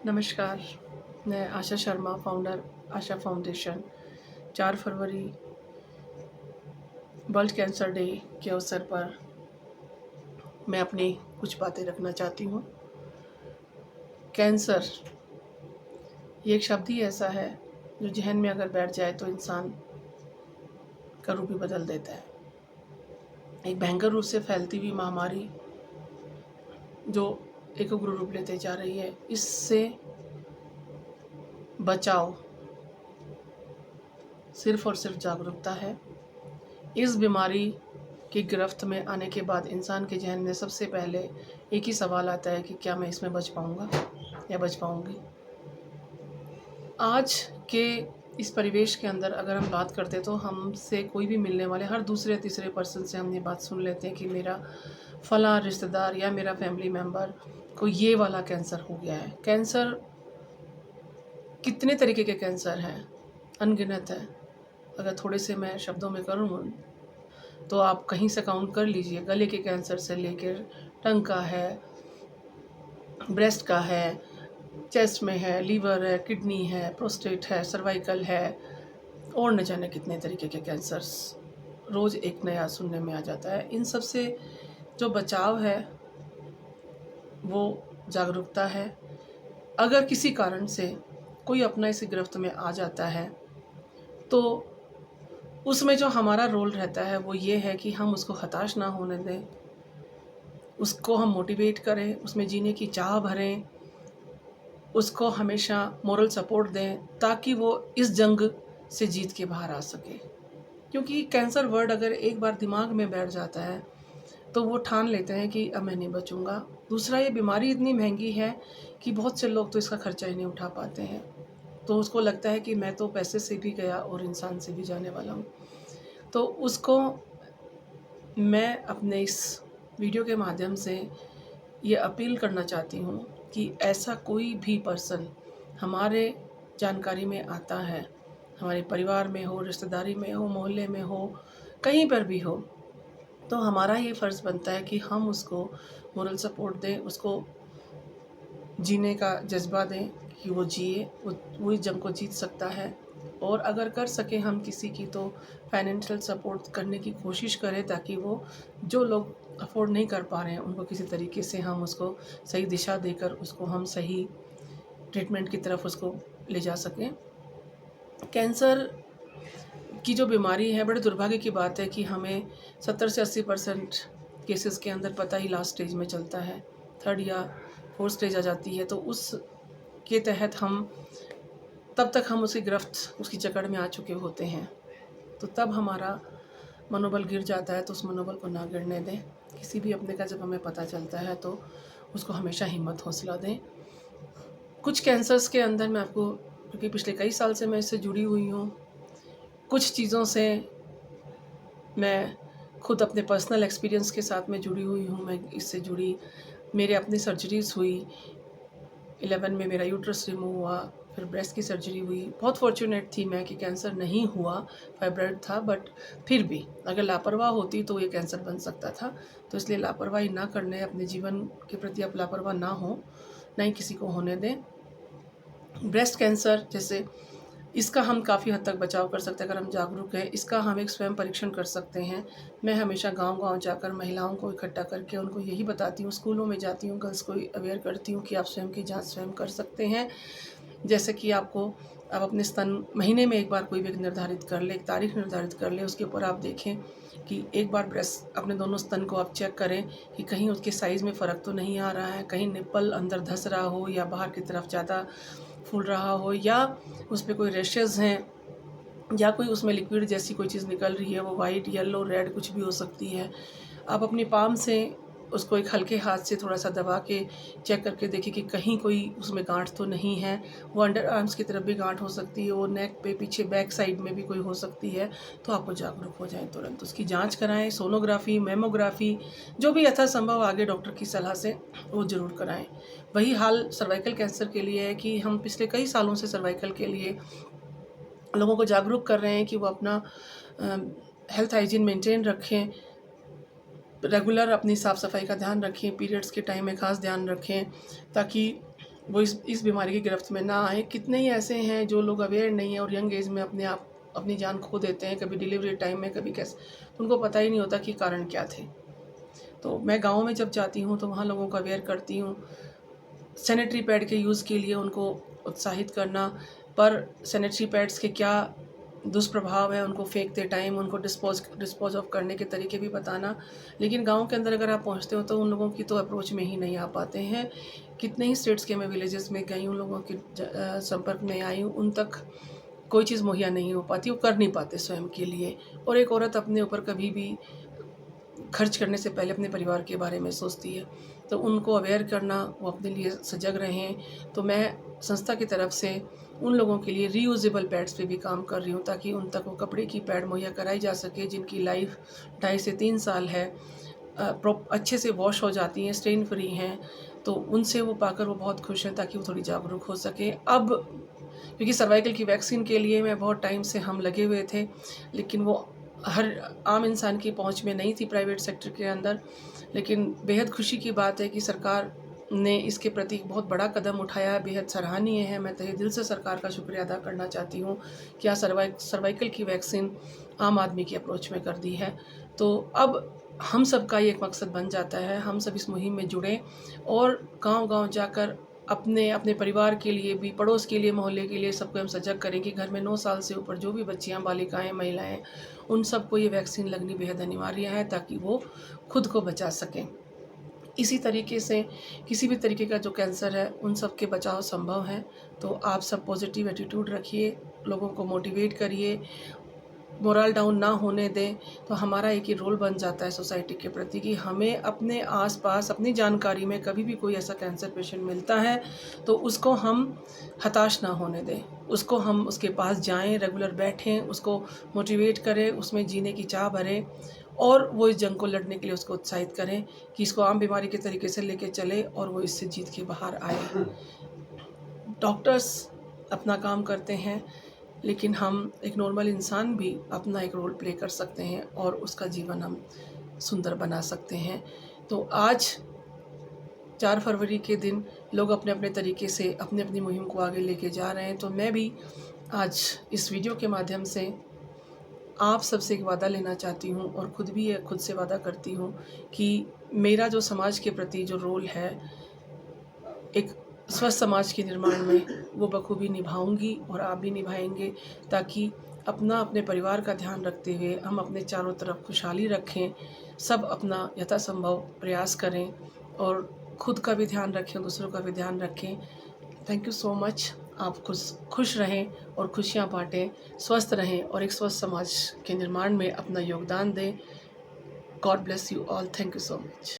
नमस्कार, मैं आशा शर्मा, फाउंडर आशा फाउंडेशन। 4 फरवरी world cancer day के अवसर पर मैं अपनी कुछ बातें रखना चाहती हूँ। कैंसर ये एक शब्द ही ऐसा है जो ज़हन में अगर बैठ जाए तो इंसान का रूप ही बदल देता है। एक भयंकर रूप से फैलती हुई महामारी जो एक उग्र रूप लेते जा रही है, इससे बचाव सिर्फ़ और सिर्फ जागरूकता है। इस बीमारी की गिरफ्त में आने के बाद इंसान के ज़हन में सबसे पहले एक ही सवाल आता है कि क्या मैं इसमें बच पाऊँगा या बच पाऊँगी। आज के इस परिवेश के अंदर अगर हम बात करते तो हमसे कोई भी मिलने वाले हर दूसरे तीसरे पर्सन से हम ये बात सुन लेते हैं कि मेरा फलां रिश्तेदार या मेरा फैमिली मेम्बर को ये वाला कैंसर हो गया है। कैंसर कितने तरीके के कैंसर हैं, अनगिनत है। अगर थोड़े से मैं शब्दों में करूँ तो आप कहीं से काउंट कर लीजिए। गले के कैंसर से लेकर टंग का है, ब्रेस्ट का है, चेस्ट में है, लीवर है, किडनी है, प्रोस्टेट है, सर्वाइकल है और न जाने कितने तरीके के कैंसर्स रोज़ एक नया सुनने में आ जाता है। इन सब से जो बचाव है वो जागरूकता है। अगर किसी कारण से कोई अपना इस गिरफ्त में आ जाता है तो उसमें जो हमारा रोल रहता है वो ये है कि हम उसको हताश ना होने दें, उसको हम मोटिवेट करें, उसमें जीने की चाह भरें, उसको हमेशा मोरल सपोर्ट दें ताकि वो इस जंग से जीत के बाहर आ सके। क्योंकि कैंसर वर्ड अगर एक बार दिमाग में बैठ जाता है तो वो ठान लेते हैं कि अब मैं नहीं बचूंगा। दूसरा, ये बीमारी इतनी महंगी है कि बहुत से लोग तो इसका खर्चा ही नहीं उठा पाते हैं। तो उसको लगता है कि मैं तो पैसे से भी गया और इंसान से भी जाने वाला हूँ। तो उसको मैं अपने इस वीडियो के माध्यम से ये अपील करना चाहती हूँ कि ऐसा कोई भी पर्सन हमारे जानकारी में आता है, हमारे परिवार में हो, रिश्तेदारी में हो, मोहल्ले में हो, कहीं पर भी हो, तो हमारा ये फ़र्ज़ बनता है कि हम उसको मोरल सपोर्ट दें, उसको जीने का जज़्बा दें कि वो जिए, वो इस जंग को जीत सकता है। और अगर कर सकें हम किसी की तो फाइनेंशियल सपोर्ट करने की कोशिश करें ताकि वो जो लोग अफ़ोर्ड नहीं कर पा रहे हैं उनको किसी तरीके से हम उसको सही दिशा देकर उसको हम सही ट्रीटमेंट की तरफ उसको ले जा सकें। कैंसर की जो बीमारी है, बड़े दुर्भाग्य की बात है कि हमें 70 से 80% केसेस के अंदर पता ही लास्ट स्टेज में चलता है, 3rd या 4th स्टेज आ जाती है। तो उसके तहत हम तब तक हम उसकी गिरफ्त, उसकी जकड़ में आ चुके होते हैं। तो तब हमारा मनोबल गिर जाता है, तो उस मनोबल को ना गिरने दें। किसी भी अपने का जब हमें पता चलता है तो उसको हमेशा हिम्मत हौसला दें। कुछ कैंसर्स के अंदर मैं आपको, क्योंकि पिछले कई साल से मैं इससे जुड़ी हुई हूँ, कुछ चीज़ों से मैं खुद अपने पर्सनल एक्सपीरियंस के साथ में जुड़ी हुई हूँ। मैं इससे जुड़ी, मेरे अपनी सर्जरीज़ हुई। 11 में मेरा यूट्रस रिमूव हुआ, फिर ब्रेस्ट की सर्जरी हुई। बहुत फॉर्चुनेट थी मैं कि कैंसर नहीं हुआ, फाइब्रॉइड था, बट फिर भी अगर लापरवाह होती तो ये कैंसर बन सकता था। तो इसलिए लापरवाही ना करने, अपने जीवन के प्रति आप लापरवाह ना हो, ना ही किसी को होने दें। ब्रेस्ट कैंसर जैसे, इसका हम काफ़ी हद तक बचाव कर सकते हैं अगर हम जागरूक हैं। इसका हम एक स्वयं परीक्षण कर सकते हैं। मैं हमेशा गांव-गांव जाकर महिलाओं को इकट्ठा करके उनको यही बताती हूँ, स्कूलों में जाती हूँ, गर्ल्स को अवेयर करती हूँ कि आप स्वयं की जांच स्वयं कर सकते हैं। जैसे कि आपको, आप अपने स्तन महीने में एक बार कोई भी निर्धारित कर लें, एक तारीख निर्धारित कर लें, उसके ऊपर आप देखें कि एक बार ब्रेस्ट, अपने दोनों स्तन को आप चेक करें कि कहीं उसके साइज़ में फ़र्क तो नहीं आ रहा है, कहीं निप्पल अंदर धँस रहा हो या बाहर की तरफ ज़्यादा फूल रहा हो, या उस पे कोई रैशेज़ हैं, या कोई उसमें लिक्विड जैसी कोई चीज़ निकल रही है, वो वाइट, येलो, रेड कुछ भी हो सकती है। आप अपनी पाम से उसको एक हल्के हाथ से थोड़ा-सा दबा के चेक करके देखिए कि कहीं कोई उसमें गाँठ तो नहीं है। वो अंडर आर्म्स की तरफ भी गाँठ हो सकती है, वो नेक पे पीछे बैक साइड में भी कोई हो सकती है। तो आपको जागरूक हो जाएँ, तुरंत उसकी जाँच कराएँ, सोनोग्राफ़ी, मैमोग्राफ़ी, जो भी यथासंभव आगे डॉक्टर की सलाह से वो ज़रूर कराएँ। वही हाल सर्वाइकल कैंसर के लिए है कि हम पिछले कई सालों से सर्वाइकल के लिए लोगों को जागरूक कर रहे हैं कि वो अपना हेल्थ हाइजीन मेंटेन रखें, रेगुलर अपनी साफ़ सफाई का ध्यान रखें, पीरियड्स के टाइम में ख़ास ध्यान रखें ताकि वो इस बीमारी की गिरफ्त में ना आए। कितने ही ऐसे हैं जो लोग अवेयर नहीं हैं और यंग एज में अपनी जान खो देते हैं, कभी डिलीवरी टाइम में, कभी कैसे, तो उनको पता ही नहीं होता कि कारण क्या थे। तो मैं गाँव में जब जाती हूँ तो वहाँ लोगों को अवेयर करती हूँ, सैनिटरी पैड के यूज़ के लिए उनको उत्साहित करना, पर सैनिटरी पैड्स के क्या दुष्प्रभाव है, उनको फेंकते टाइम उनको डिस्पोज ऑफ करने के तरीके भी बताना। लेकिन गाँव के अंदर अगर आप पहुँचते हो तो उन लोगों की तो अप्रोच में ही नहीं आ पाते हैं। कितने ही स्टेट्स के मैं विलेजेस में गई हूँ, लोगों के संपर्क में आई हूँ, उन तक कोई चीज़ मुहैया नहीं हो पाती, वो कर नहीं पाते स्वयं के लिए। और एक औरत अपने ऊपर कभी भी खर्च करने से पहले अपने परिवार के बारे में सोचती है, तो उनको अवेयर करना, वो अपने लिए सजग रहें। तो मैं संस्था की तरफ से उन लोगों के लिए रीयूजेबल पैड्स पे भी काम कर रही हूँ, ताकि उन तक वो कपड़े की पैड मुहैया कराई जा सके जिनकी लाइफ 2.5 से 3 साल है, अच्छे से वॉश हो जाती हैं, स्टेन फ्री हैं, तो उनसे वो पाकर वो बहुत खुश हैं, ताकि वो थोड़ी जागरूक हो सकें। अब क्योंकि सर्वाइकल की वैक्सीन के लिए मैं बहुत टाइम से हम लगे हुए थे, लेकिन वो हर आम इंसान की पहुंच में नहीं थी प्राइवेट सेक्टर के अंदर। लेकिन बेहद खुशी की बात है कि सरकार ने इसके प्रति बहुत बड़ा कदम उठाया है, बेहद सराहनीय है। मैं तहे दिल से सरकार का शुक्रिया अदा करना चाहती हूँ कि आज सर्वाइकल की वैक्सीन आम आदमी की अप्रोच में कर दी है। तो अब हम सब का ये एक मकसद बन जाता है, हम सब इस मुहिम में जुड़ें और गांव-गांव जाकर अपने परिवार के लिए भी, पड़ोस के लिए, मोहल्ले के लिए सबको हम सजग करें कि घर में 9 साल से ऊपर जो भी बच्चियां, बालिकाएं, महिलाएं, उन सबको ये वैक्सीन लगनी बेहद अनिवार्य है, ताकि वो खुद को बचा सकें। इसी तरीके से किसी भी तरीके का जो कैंसर है, उन सब के बचाव संभव है। तो आप सब पॉजिटिव एटीट्यूड रखिए, लोगों को मोटिवेट करिए, मोरल डाउन ना होने दें। तो हमारा एक ही रोल बन जाता है सोसाइटी के प्रति कि हमें अपने आसपास, अपनी जानकारी में कभी भी कोई ऐसा कैंसर पेशेंट मिलता है तो उसको हम हताश ना होने दें, उसको हम उसके पास जाएं, रेगुलर बैठें, उसको मोटिवेट करें, उसमें जीने की चाह भरें और वो इस जंग को लड़ने के लिए उसको उत्साहित करें कि इसको आम बीमारी के तरीके से लेके चले और वो इससे जीत के बाहर आए। डॉक्टर्स अपना काम करते हैं, लेकिन हम एक नॉर्मल इंसान भी अपना एक रोल प्ले कर सकते हैं और उसका जीवन हम सुंदर बना सकते हैं। तो आज 4 फरवरी के दिन लोग अपने अपने तरीके से अपनी अपनी मुहिम को आगे लेके जा रहे हैं। तो मैं भी आज इस वीडियो के माध्यम से आप सबसे एक वादा लेना चाहती हूँ और खुद से वादा करती हूँ कि मेरा जो समाज के प्रति जो रोल है, एक स्वस्थ समाज के निर्माण में, वो बखूबी निभाऊंगी और आप भी निभाएंगे, ताकि अपने परिवार का ध्यान रखते हुए हम अपने चारों तरफ खुशहाली रखें, सब अपना यथासंभव प्रयास करें और खुद का भी ध्यान रखें, दूसरों का भी ध्यान रखें। Thank you so much. आप खुश रहें और खुशियाँ बाँटें, स्वस्थ रहें और एक स्वस्थ समाज के निर्माण में अपना योगदान दें। God bless you all. Thank you so much.